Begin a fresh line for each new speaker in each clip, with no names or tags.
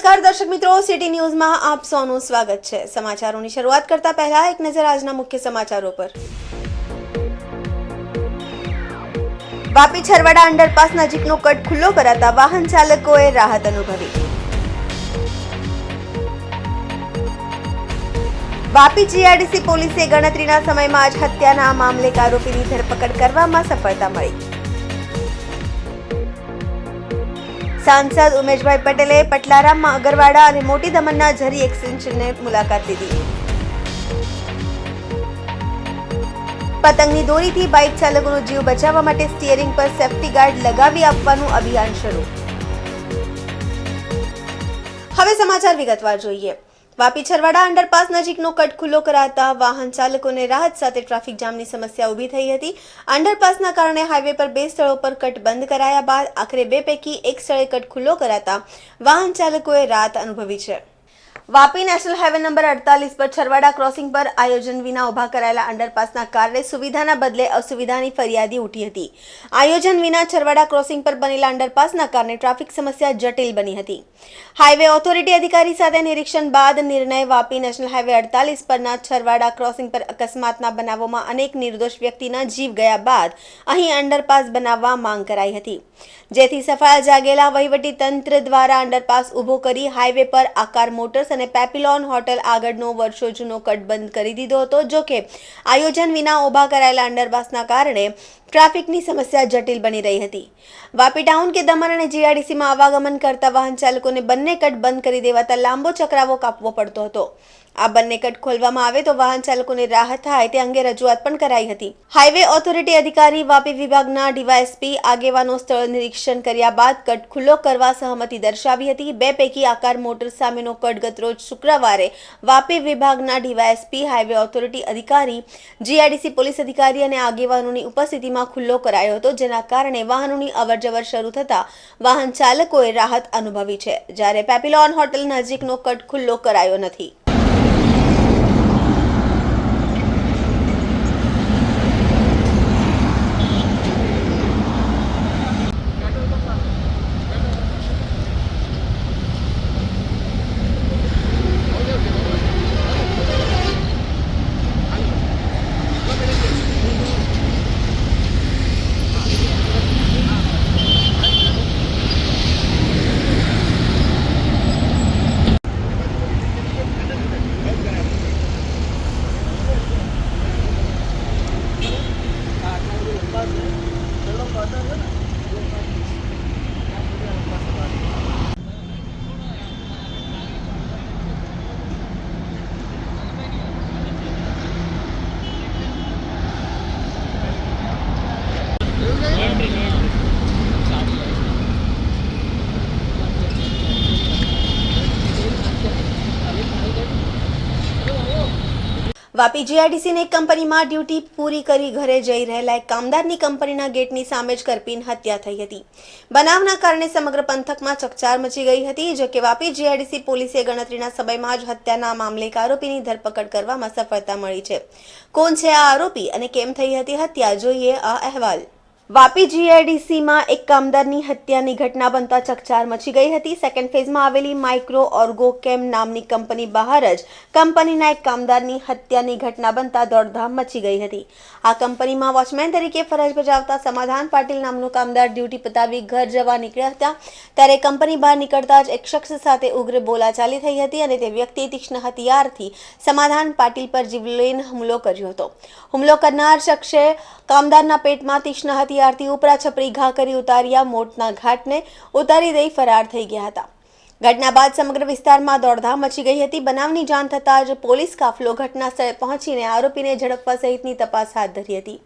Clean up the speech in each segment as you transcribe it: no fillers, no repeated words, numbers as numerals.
નમસ્કાર દર્શક મિત્રો, સિટી ન્યૂઝમાં આપ સૌનું સ્વાગત છે। સમાચારોની શરૂઆત કરતા પહેલા એક નજર આજના મુખ્ય સમાચારો પર। વાપી છરવાડા અંડરપાસ નજીકનો કટ ખુલ્લો કરાતા વાહન ચાલકોએ રાહત અનુભવી। વાપી જીઆરડીસી પોલીસે ગણતરીના સમયમાં જ હત્યાના મામલે આરોપીની ધરપકડ કરવામાં સફળતા મળી। सांसद उमेशभाई पटेले पटलाराम में अगरवाड़ा और मोटी दमनना झरी एक्सटेंशन ने मुलाकात लीधी। पतंगनी दोरी थी बाइक चालकों जीव बचाववा माटे स्टीयरिंग पर सेफ्टी गार्ड लगावी आपवानुं अभियान शुरू। हवे समाचार विगतवार जोईए। वापी छरवाड़ा अंडरपास नजीकनो कट खुल्लो कराता वाहन चालकोने राहत साथे ट्राफिक जामनी समस्या उभी थई हती। अंडरपासना कारणे हाईवे पर 2 स्थळो पर कट बंद कराया बाद आखरे 2 पैकी 1 स्थळे कट खुल्लो कराता वाहन चालकोए राहत अनुभवी छे। वापी नेशनल हाईवे नंबर 48 पर छरवाड़ा क्रॉसिंग पर आयोजन विना उभा कराયેલા अंडरपासना कारणे सुविधाना बदले असुविधानी फरियादी उठी हती। आयोजन विना छरवाड़ा क्रॉसिंग पर बनेला अंडरपासना कारणे ट्राफिक समस्या जटिल बनी हती। हाईवे ऑथोरिटी अधिकारी साथे निरीक्षण बाद निर्णय। वापी नेशनल हाईवे 48 परना छरवाड़ा क्रॉसिंग पर अकस्मातना बनावोमां अनेक निर्दोष व्यक्तिना जीव गया बाद અહીં अंडरपास बनाववा मांग कराई हती, जेथी सफाया जागेला वहीवटी तंत्र द्वारा अंडरपास उभो करी हाईवे पर आकार मोटर्स અને પેપિલોન હોટેલ આગળનો વર્ષો જૂનો કટ બંધ કરી દીધો હતો। જો કે આયોજન વિના ઉભા કરાયેલા અંડરપાસના કારણે ટ્રાફિકની સમસ્યા જટિલ બની રહી હતી। વાપી ટાઉન કે દમણ અને જીઆરડીસીમાં આવાગમન કરતા વાહન ચાલકોને બંને કટ બંધ કરી દેવાતા લાંબો ચક્રાવો કાપવો પડતો હતો। આ બંને કટ ખોલવામાં આવે તો વાહન ચાલકોને રાહત થાય તે અંગે રજૂઆત પણ કરાઈ હતી। હાઈવે ઓથોરિટી અધિકારી વાપી વિભાગના ડીવાયએસપી આગેવાનો સ્થળ નિરીક્ષણ કર્યા બાદ કટ ખુલ્લો કરવા સહમતિ દર્શાવી હતી। 2 પૈકી આકાર મોટર સામેનો કટ ગતરોજ શુક્રવારે વાપી વિભાગના ડીવાયએસપી હાઈવે ઓથોરિટી અધિકારી જીઆરડીસી પોલીસ અધિકારી અને આગેવાનોની ઉપસ્થિતિમાં ખુલ્લો કરાયો હતો, જેના કારણે વાહનોની અવરજવર શરૂ થતા વાહન ચાલકોએ રાહત અનુભવી છે, જ્યારે પેપિલોન હોટેલ નજીકનો કટ ખુલ્લો કરાયો નથી। વાપી જીઆરડીસીની એક કંપનીમાં ડ્યુટી પૂરી કરી ઘરે જઈ રહેલા એક કામદારની કંપનીના ગેટની સામે જ કરપીને હત્યા થઈ હતી। બનાવના કારણે સમગ્ર પંથકમાં ચકચાર મચી ગઈ હતી। જો કે વાપી જીઆરડીસી પોલીસે ગણતરીના સમયમાં જ હત્યાના મામલે આરોપીની ધરપકડ કરવામાં સફળતા મળી છે। કોણ છે આ આરોપી અને કેમ થઈ હતી હત્યા, જોઈએ આ અહેવાલ। વાપી જીઆરડીસીમાં એક કામદારની હત્યાની ઘટના બનતા ચકચાર મચી ગઈ હતી। સેકન્ડ ફેઝમાં આવેલી માઇક્રો ઓર્ગોકેમ નામની કંપની બહાર જ કંપનીના એક કામદારની હત્યાની ઘટના બનતા દોડધામ મચી ગઈ હતી। આ કંપનીમાં વોચમેન તરીકે ફરજ બજાવતા સમાધાન પાટીલ નામનો કામદાર ડ્યુટી પતાવી ઘર જવા નીકળ્યા હતા, ત્યારે કંપની બહાર નીકળતા જ એક શખ્સ સાથે ઉગ્ર બોલાચાલી થઈ હતી અને તે વ્યક્તિએ તીક્ષ્ણ હથિયારથી સમાધાન પાટીલ પર જીવલેણ હુમલો કર્યો હતો। હુમલો કરનાર શખ્સે કામદારના પેટમાં તીક્ષ્ણ હથિયારથી ઉપરા છપરી ઘા કરી ઉતાર્યા મોતના ઘાટને ઉતારી દઈ ફરાર થઈ ગયા હતા। ઘટના બાદ સમગ્ર વિસ્તારમાં દોડધામ મચી ગઈ હતી। બનાવની જાણ થતાં જ પોલીસ કાફલો ઘટના સ્થળે પહોંચીને આરોપીને ઝડપવા સહિતની તપાસ હાથ ધરી હતી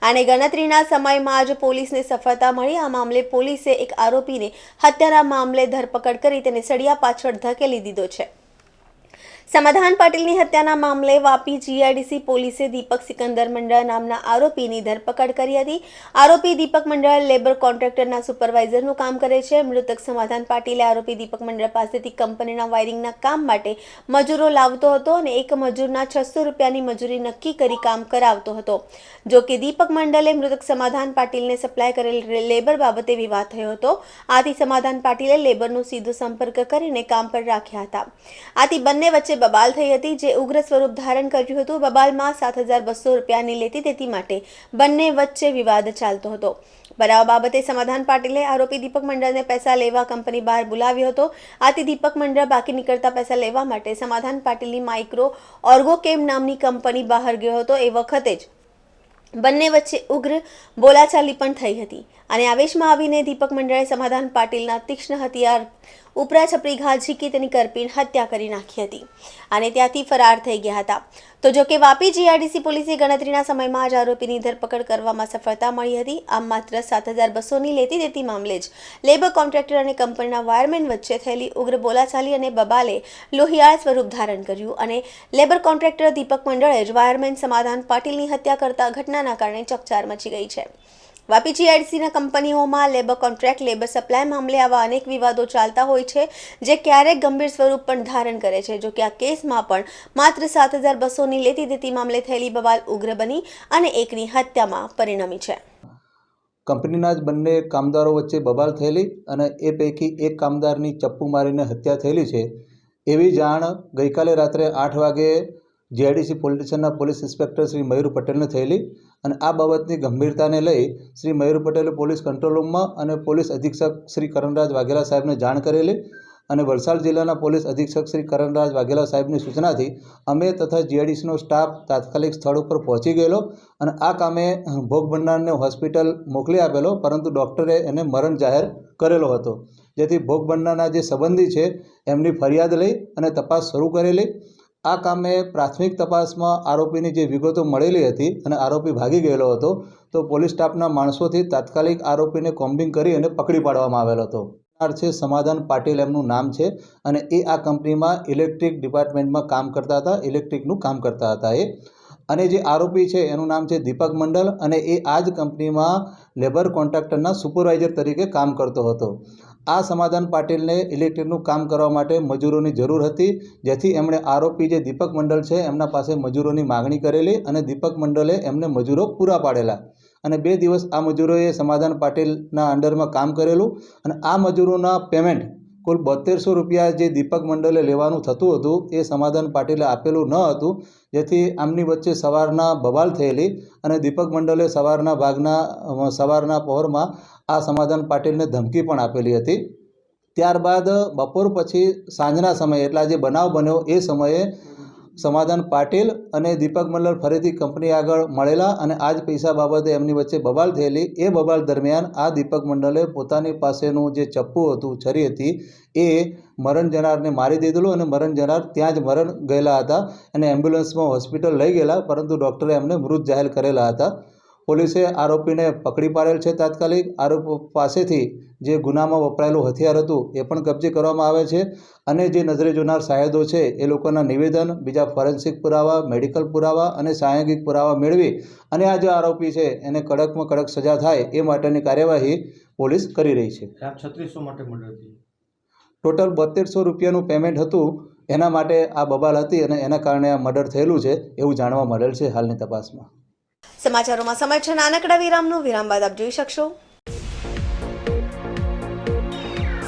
અને ગણતરીના સમયમાં જ પોલીસને સફળતા મળી। આ મામલે પોલીસે એક આરોપીને હત્યાના મામલે ધરપકડ કરી તેને સળિયા પાછળ ધકેલી દીધો છે। સમાધાન પાટીલની હત્યાના મામલે વાપી જીઆઈડીસી પોલીસે દીપક સિકંદર મંડળ નામના આરોપીની ધરપકડ કરી હતી. આરોપી દીપક મંડળ લેબર કોન્ટ્રાક્ટરના સુપરવાઇઝરનું કામ કરે છે. મૃતક સમાધાન પાટીલે આરોપી દીપક મંડળ પાસેથી કંપનીના વાયરિંગના કામ માટે મજૂરો લાવતો હતો અને એક મજૂરના 600 રૂપિયાની મજૂરી નક્કી કરી કામ કરાવતો હતો. જો કે દીપક મંડળે મૃતક સમાધાન પાટીલને સપ્લાય કરેલ લેબર બાબતે વિવાદ થયો હતો. આથી સમાધાન પાટીલે લેબરનો સીધો સંપર્ક કરીને કામ પર રાખ્યા હતા. આથી બંને વચ્ચે બબાલ થઈ હતી, જે ઉગ્ર સ્વરૂપ ધારણ કર્યું હતું. બબાલમાં 7,200 રૂપિયાની લેતી દેતી માટે બંને વચ્ચે વિવાદ ચાલતો હતો. બનાવ બાબતે સમાધાન પાટીલે આરોપી દીપક મંડળને પૈસા લેવા કંપની બહાર બોલાવ્યો હતો. આથી દીપક મંડળ બાકી નીકળતા પૈસા લેવા માટે સમાધાન પાટીલની માઇક્રો ઓર્ગોકેમ નામની કંપની બહાર ગયો હતો. એ વખતે જ બંને વચ્ચે ઉગ્ર બોલાચાલી પણ થઈ હતી અને આવેશમાં આવીને દીપક મંડળે સમાધાન પાટીલના તીક્ષ્ણ હથિયાર ઉપરા છપરી ઘા ઝીકી તેની કરપીણ હત્યા કરી નાખી હતી અને ત્યાંથી ફરાર થઈ ગયા હતા. તો જો કે વાપી જીઆઈડીસી પોલીસે ગણતરીના સમયમાં જ આરોપીની ધરપકડ કરવામાં સફળતા મળી હતી. આમ માત્ર 7,200ની લેતી દેતી મામલે જ લેબર કોન્ટ્રાક્ટર અને કંપનીના વાયરમેન વચ્ચે થયેલી ઉગ્ર બોલાચાલી અને બબાલે લોહિયાળ સ્વરૂપ ધારણ કર્યું અને લેબર કોન્ટ્રાક્ટર દીપક મંડળે જ વાયરમેન સમાધાન પાટીલની હત્યા કરતા ઘટનાના કારણે ચકચાર મચી ગઈ છે. વાપી જીઆઈડીસીના કંપનીઓમાં લેબર કોન્ટ્રાક્ટ લેબર સપ્લાય મામલે આવા અનેક વિવાદો ચાલતા હોય છે, જે ક્યારેક ગંભીર સ્વરૂપ પણ ધારણ કરે છે. જો કે આ કેસમાં પણ માત્ર 7,200ની લેતી દેતી મામલે થયેલી બબાલ ઉગ્ર બની અને એકની હત્યામાં પરિણમી છે.
કંપનીના જ બંને કામદારો વચ્ચે બબાલ થયેલી અને એ પૈકી એક કામદારની ચપ્પુ મારીને હત્યા થયેલી છે. એવી જાણ ગઈકાલે રાત્રે 8 વાગે જીઆઈડીસી પોલીસ સ્ટેશનના પોલીસ ઇન્સ્પેક્ટર શ્રી મયુર પટેલને થયેલી અને આ બાબતની ગંભીરતાને લઈ શ્રી મયુર પટેલે પોલીસ કંટ્રોલ રૂમમાં અને પોલીસ અધિક્ષક શ્રી કરણરાજ વાઘેલા સાહેબને જાણ કરેલી અને વલસાડ જિલ્લાના પોલીસ અધિક્ષક શ્રી કરણરાજ વાઘેલા સાહેબની સૂચનાથી અમે તથા જીઆઈડીસીનો સ્ટાફ તાત્કાલિક સ્થળ ઉપર પહોંચી ગયેલો અને આ કામે ભોગ બનનારને હોસ્પિટલ મોકલી આપેલો, પરંતુ ડૉક્ટરે એને મરણ જાહેર કરેલો હતો. જેથી ભોગ બનનારના જે સંબંધી છે એમની ફરિયાદ લઈ અને તપાસ શરૂ કરેલી. આ કામે પ્રાથમિક તપાસમાં આરોપીની જે વિગતો મળેલી હતી અને આરોપી ભાગી ગયેલો હતો, તો પોલીસ સ્ટાફના માણસોથી તાત્કાલિક આરોપીને કોમ્બિંગ કરી અને પકડી પાડવામાં આવેલો હતો. છે સમાધાન પાટીલ એમનું નામ છે અને એ આ કંપનીમાં ઇલેક્ટ્રિક ડિપાર્ટમેન્ટમાં કામ કરતા હતા, ઇલેક્ટ્રિકનું કામ કરતા હતા એ. અને જે આરોપી છે એનું નામ છે દીપક મંડળ અને એ આ જ કંપનીમાં લેબર કોન્ટ્રાક્ટરના સુપરવાઇઝર તરીકે કામ કરતો હતો. આ સમાધાન પાટીલને ઇલેક્ટ્રિકનું કામ કરવા માટે મજૂરોની જરૂર હતી, જેથી એમણે આરોપી જે દીપક મંડળ છે એમના પાસે મજૂરોની માગણી કરેલી અને દીપક મંડળે એમને મજૂરો પૂરા પાડેલા અને 2 દિવસ આ મજૂરોએ સમાધાન પાટીલના અંડરમાં કામ કરેલું અને આ મજૂરોના પેમેન્ટ કુલ 7200 રૂપિયા જે દીપક મંડળે લેવાનું થતું હતું એ સમાધાન પાટીલે આપેલું ન હતું, જેથી આમની વચ્ચે સવારના બબાલ થયેલી અને દીપક મંડળે સવારના પહોરમાં આ સમાધાન પાટીલને ધમકી પણ આપેલી હતી. ત્યારબાદ બપોર પછી સાંજના સમયે એટલે જે બનાવ બન્યો એ સમયે સમાધાન પાટીલ અને દીપક મંડળ ફરીથી કંપની આગળ મળેલા અને આ જ પૈસા બાબતે એમની વચ્ચે બબાલ થયેલી. એ બબાલ દરમિયાન આ દીપક મંડળે પોતાની પાસેનું જે ચપ્પુ હતું, છરી હતી, એ મરણ જનારને મારી દીધેલું અને મરણ જનાર ત્યાં જ મરણ ગયેલા હતા અને એમ્બ્યુલન્સમાં હોસ્પિટલ લઈ ગયેલા, પરંતુ ડૉક્ટરે એમને મૃત જાહેર કરેલા હતા. પોલીસે આરોપીને પકડી પાડેલ છે તાત્કાલિક. આરોપી પાસેથી જે ગુનામાં વપરાયેલું હથિયાર હતું એ પણ કબજે કરવામાં આવે છે અને જે નજરે જોનાર સાહેદો છે એ લોકોના નિવેદન, બીજા ફોરેન્સિક પુરાવા, મેડિકલ પુરાવા અને સાંયોગિક પુરાવા મેળવી અને આ જે આરોપી છે એને કડકમાં કડક સજા થાય એ માટેની કાર્યવાહી પોલીસ કરી રહી છે.
3600 માટે મર્ડર થયું.
ટોટલ 7200 રૂપિયાનું પેમેન્ટ હતું, એના માટે આ બબાલ હતી અને એના કારણે આ મર્ડર થયેલું છે એવું જાણવા મળેલ છે હાલની તપાસમાં.
સમાચારોમાં સમય છે નાનકડા વિરામનો. વિરામ બાદ આપ જોઈ શકશો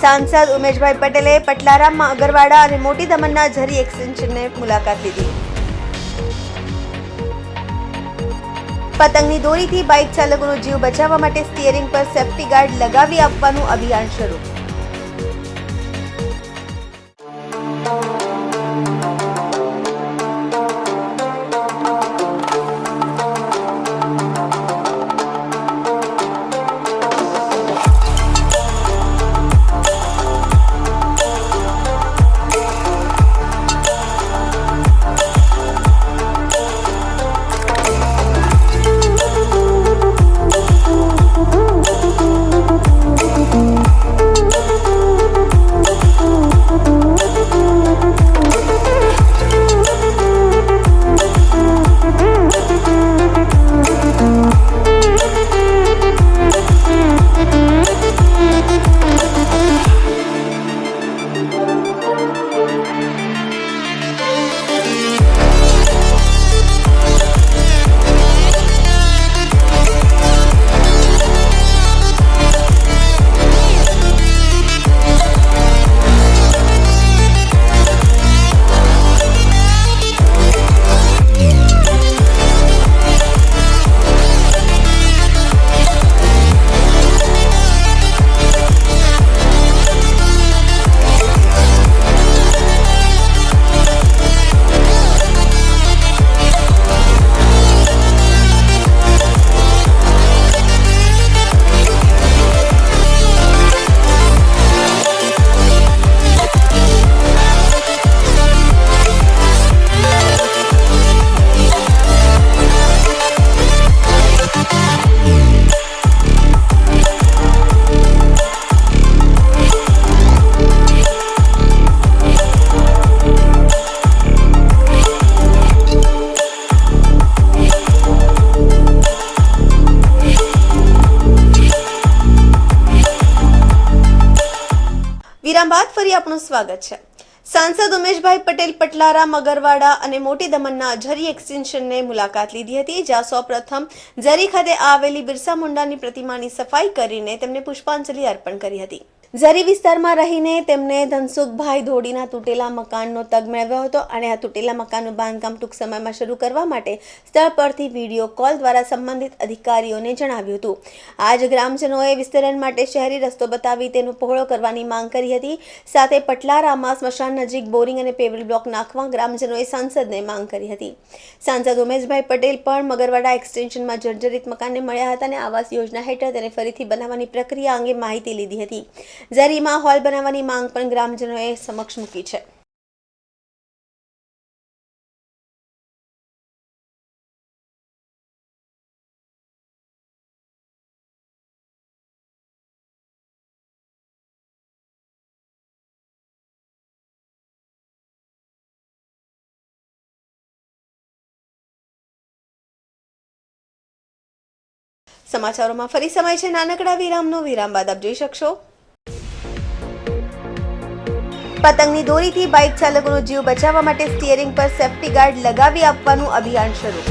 સાંસદ ઉમેશભાઈ પટેલે પટલારામમાં અગરવાડા અને મોટી દમણના ઝરી એક્સટેન્શનને મુલાકાત લીધી. પતંગની દોરીથી બાઇક ચાલકોનો જીવ બચાવવા માટે સ્ટીયરિંગ પર સેફ્ટી ગાર્ડ લગાવી આપવાનું અભિયાન શરૂ. વિરામ બાદ ફરી આપનું સ્વાગત છે. સાંસદ ઉમેશભાઈ પટેલ પટલારા, મગરવાડા અને મોટી દમણના ઝરી એક્સટેન્શનને મુલાકાત લીધી હતી, જ્યાં સૌપ્રથમ ઝરી ખાતે આવેલી બિરસા મુંડાની પ્રતિમાની સફાઈ કરીને તેમને પુષ્પાંજલિ અર્પણ કરી હતી. ઝરી વિસ્તારમાં રહીને તેમને ધનસુખભાઈ ધોડીના તૂટેલા મકાનનો તગ મેળવ્યો હતો અને આ તૂટેલા મકાનનું બાંધકામ ટૂંક સમયમાં શરૂ કરવા માટે સ્થળ પરથી વિડીયો કોલ દ્વારા સંબંધિત અધિકારીઓને જણાવ્યું હતું. આજ ગ્રામજનોએ વિસ્તરણ માટે શહેરી રસ્તો બતાવી તેનો પહોળો કરવાની માંગ કરી હતી. સાથે પટલારામાં સ્મશાન નજીક બોરિંગ અને પેવર બ્લોક નાખવા ગ્રામજનોએ સાંસદને માંગ કરી હતી. સાંસદ ઉમેશભાઈ પટેલ પણ મગરવાડા એક્સટેન્શનમાં જર્જરિત મકાનને મળ્યા હતા અને આવાસ યોજના હેઠળ તેને ફરીથી બનાવવાની પ્રક્રિયા અંગે માહિતી લીધી હતી. ઝરીમાં હોલ બનાવવાની માંગ પણ ગ્રામજનોએ સમક્ષ મૂકી છે. સમાચારોમાં ફરી સમય છે નાનકડા વિરામનો. વિરામ બાદ આપ જોઈ શકશો પતંગની દોરીથી બાઇક ચાલકોનો જીવ બચાવવા માટે સ્ટીયરિંગ પર સેફ્ટી ગાર્ડ લગાવી આપવાનું અભિયાન શરૂ.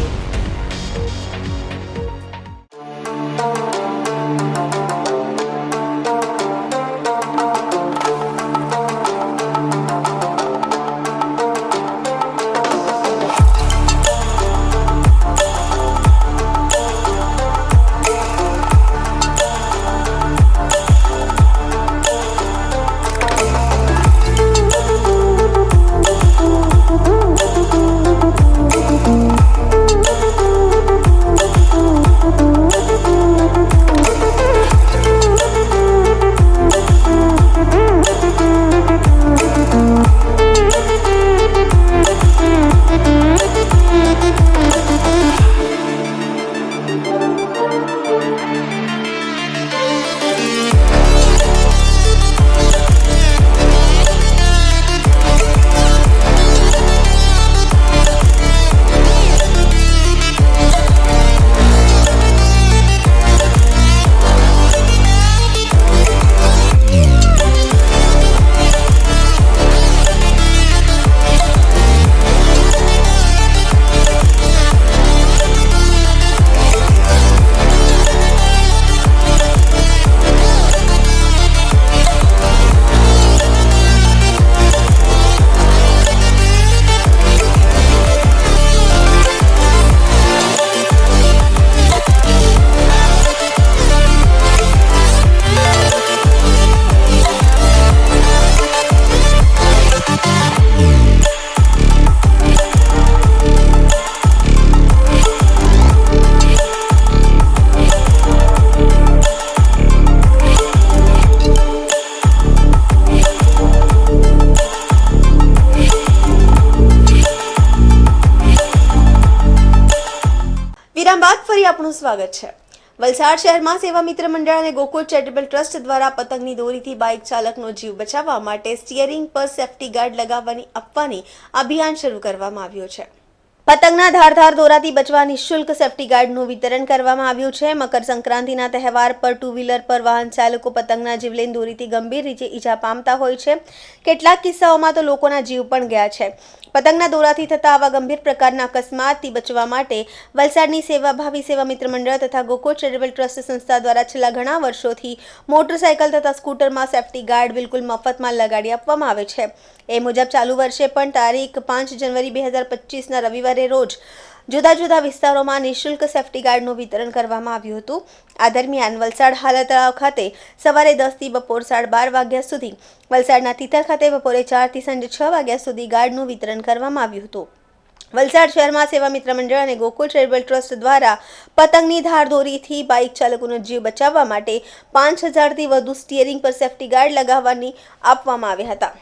વિરામ બાદ ફરી આપનું સ્વાગત છે. વલસાડ શહેરમાં સેવા મિત્ર મંડળ અને ગોકુળ ચેરિટેબલ ટ્રસ્ટ દ્વારા પતંગની દોરીથી બાઇક ચાલકનો જીવ બચાવવા માટે સ્ટીયરિંગ પર સેફ્ટી ગાર્ડ લગાવવાની આપવાની અભિયાન શરૂ કરવામાં આવ્યું છે. પતંગના ધારદાર દોરાથી બચવા નિઃશુલ્ક સેફ્ટી ગાર્ડનું વિતરણ કરવામાં આવ્યું છે. મકર સંક્રાંતિના તહેવાર પર ટુ વ્હીલર પર વાહન ચાલકો પતંગના જીવલેણ દોરીથી ગંભીર રીતે ઈજા પામતા હોય છે. કેટલાક કિસ્સાઓમાં તો લોકોના જીવ પણ ગયા છે. પતંગના દોરાથી થતા આવા ગંભીર પ્રકારના અકસ્માતથી બચવા માટે વલસાડની સેવાભાવી સેવા મિત્ર મંડળ તથા ગોકુળ ચેરિટેબલ ટ્રસ્ટ સંસ્થા દ્વારા છેલ્લા ઘણા વર્ષોથી મોટરસાયકલ તથા સ્કૂટરમાં સેફ્ટી ગાર્ડ બિલકુલ મફતમાં લગાડી આપવામાં આવે છે. એ મુજબ ચાલુ વર્ષે પણ તારીખ 5 જનવરી 2025ના રવિવારે રોજ જુદા જુદા વિસ્તારોમાં નિઃશુલ્ક સેફ્ટી ગાર્ડનું વિતરણ કરવામાં આવ્યું હતું. આ દરમિયાન વલસાડ હાલા તળાવ ખાતે સવારે 10 થી બપોર 12:30 વાગ્યા સુધી, વલસાડના તિથલ ખાતે બપોરે 4 થી સાંજે 6 વાગ્યા સુધી ગાર્ડનું વિતરણ કરવામાં આવ્યું હતું. વલસાડ શહેરમાં સેવા મિત્ર મંડળ અને ગોકુળ ચેરિટેબલ ટ્રસ્ટ દ્વારા પતંગની ધારદોરીથી બાઇક ચાલકોનો જીવ બચાવવા માટે 5000થી વધુ સ્ટીયરિંગ પર સેફ્ટી ગાર્ડ લગાવવાની આપવામાં આવ્યા હતા.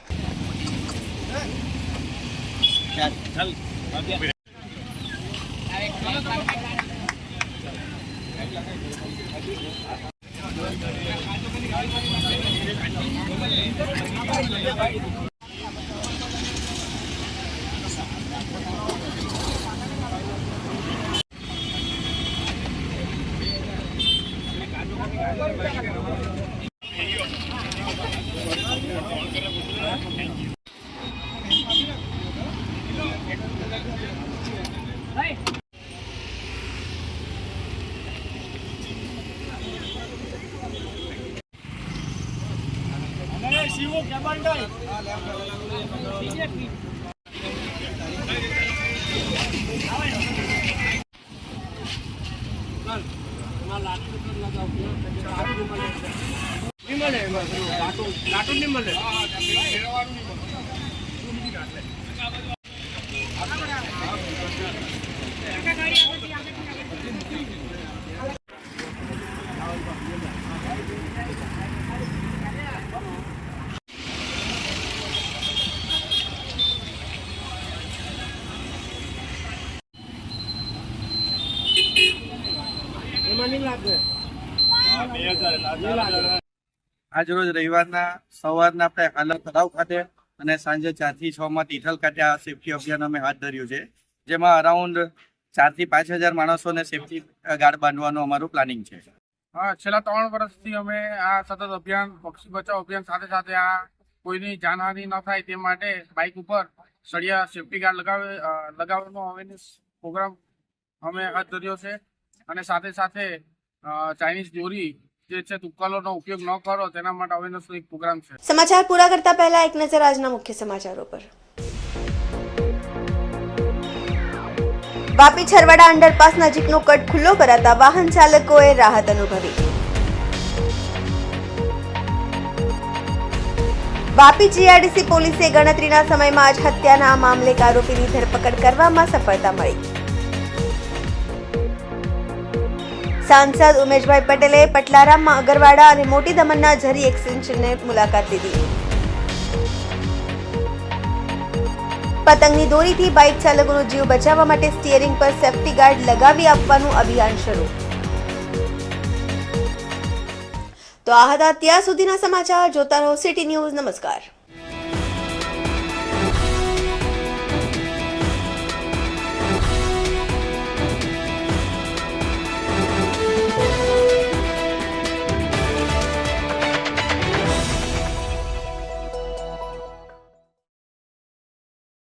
આજ રોજ રવિવારના સવારના આપણે હાલત તળાવ ખાતે અને સાંજે 4 થી 6 માં તિથલ ખાતે આ સેફટી અભિયાન અમે હાથ ધર્યું છે, જેમાં અરાઉન્ડ 4 થી 5 હજાર માણસોને સેફટી ગાર્ડ બાંધવાનું અમારું પ્લાનિંગ છે.
છેલ્લા 3 વર્ષથી અમે આ સતત અભિયાન પક્ષી બચાવ અભિયાન સાથે સાથે આ કોઈની જાનહાનિ ન થાય તે માટે બાઇક ઉપર સળિયા સેફટી ગાર્ડ લગાવવાનો અવેરનેસ પ્રોગ્રામ અમે હાથ ધર્યો છે. અને સાથે સાથે ચાઇનીઝ દોરી જે છે તુક્કલોનો ઉપયોગ ન કરો તેના માટે અવેરનેસનો એક પ્રોગ્રામ છે.
સમાચાર પૂરા કરતા પહેલા એક નજર આજના મુખ્ય સમાચારો પર. વાપી છરવાડા અંડરપાસ નજીકનો કટ ખુલ્લો કરાતા વાહન ચાલકોએ રાહત અનુભવી. વાપી જીઆરડીસી પોલીસે ગણતરીના સમયમાં જ હત્યાના મામલે એક આરોપીની ધરપકડ કરવામાં સફળતા મળી. સાંસદ ઉમેશભાઈ પટેલે પટલારામમાં અગરવાડા અને મોટી દમણના ઝરી એક્સટેન્શનને મુલાકાત લીધી. પતંગની દોરીથી બાઇક ચાલકોનો જીવ બચાવવા માટે સ્ટીયરિંગ પર સેફટી ગાર્ડ લગાવી આપવાનું અભિયાન શરૂ. તો આ હતા અત્યાર સુધીના સમાચાર. જોતા રહો સિટી ન્યૂઝ. નમસ્કાર.